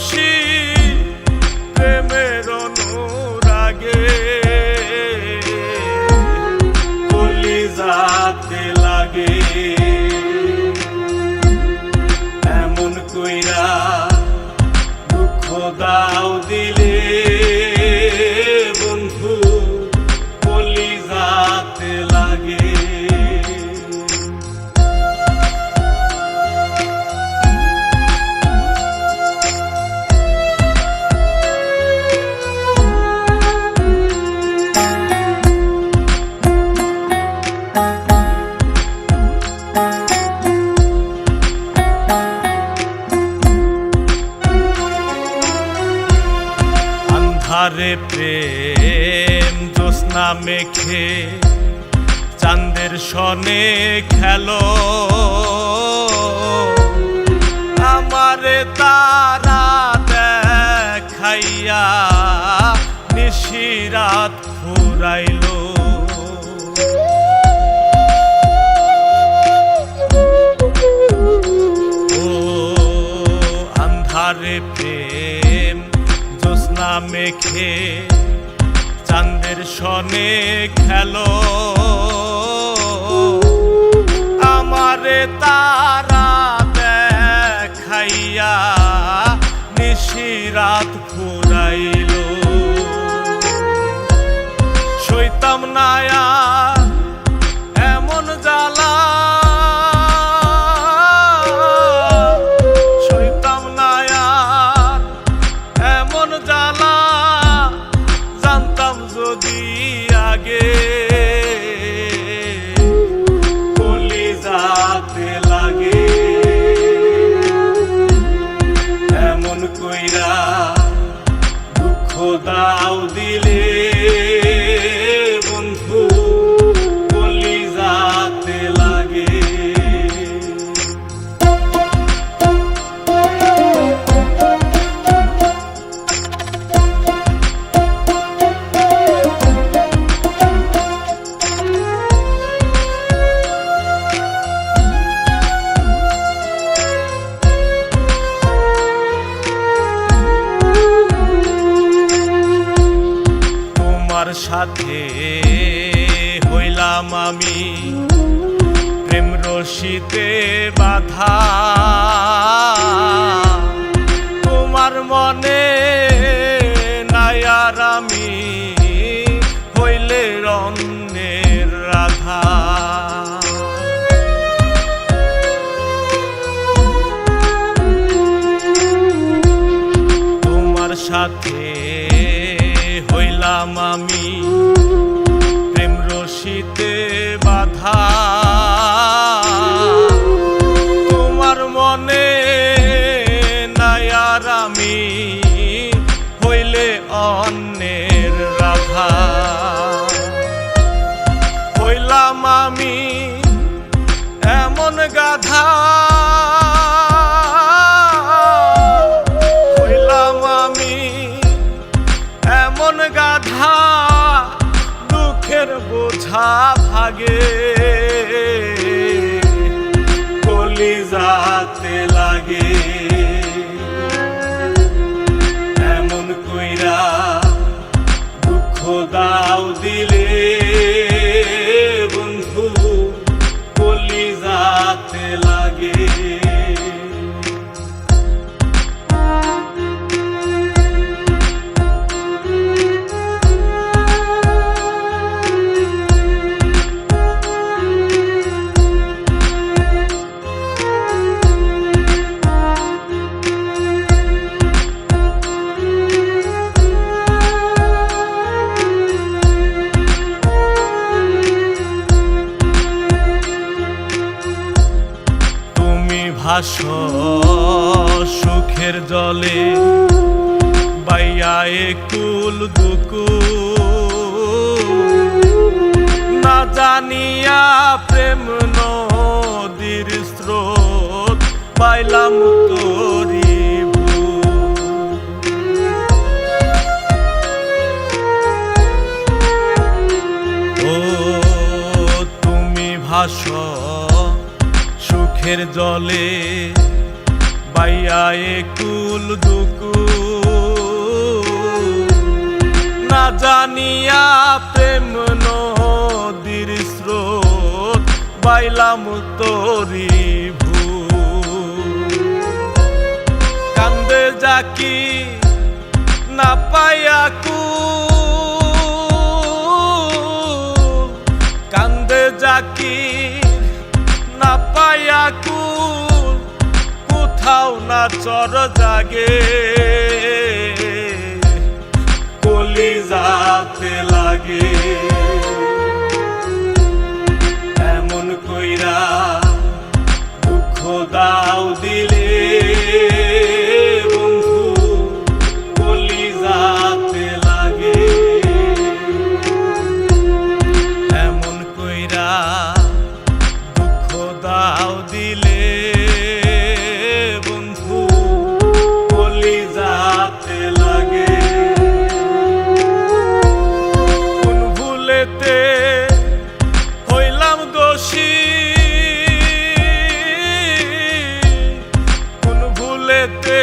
খুশি প্রেমের অনুরাগে কলিজাতে লাগে। এমন কইরা দুঃখ দাও দিলে বন্ধু কলিজাতে লাগে। আন্ধারে প্রেম জ্যোৎস্না মেখে চাঁদের সনে খেলো, আমারে তারা দেখাইয়া নিশিরাত ফুরাইলো। ও আন্ধারে প্রেম জ্যোৎস্না মেখে চাঁদের সনে খেলো, আমারে তারা দেখাইয়া নিশিরাত ফুরাইলো। সইতাম না আর এমন জ্বালা, সইতাম না আর এমন জ্বালা, জানতাম যদি আগে কলিজাতে লাগে। এমন কইরা দুঃখ দাও দিলে বন্ধু কলিজাতে লাগে। তোমার সাথে হইলাম আমি প্রেম রশিতে বাঁধা, তোমার মনে নাই আর আমি হইলে অন্যের রাধা। তোমার সাথে হইলাম আমি প্রেম রশিতে বাঁধা, তোমার মনে নাই আর আমি হইলে অন্যের রাধা। হইলাম আমি এমন গাধা, হইলাম আমি এমন গাধা, দুঃখের বোঝা ভাগে কলিজাতে লাগে। এমন কইরা দুঃখ দাও দিলে বন্ধু কলিজাতে লাগে। ভাসো সুখের জলে বাইয়া একুল দুকুল, না জানিয়া প্রেম নদীর স্রোত পাইলাম তোরি ও তুমি ভাসো সুখের জলে বাইয়া একুল দুকুল, জানিয়া প্রেম নদীর স্রোত বাইলাম তোরি ভুল। কান্দে যাকি না পাইয়া কুল, কান্দে যাকি না পাইয়া কুল, কোথাও না চর জাগে কলিজাতে লাগে। এমন কইরা দুঃখ দাও দিলে বন্ধু কলিজাতে লাগে। এমন কইরা দুঃখ দাও দিলে বন্ধু কলিজাতে লাগে। হইলাম দোষী কোন ভুলেতে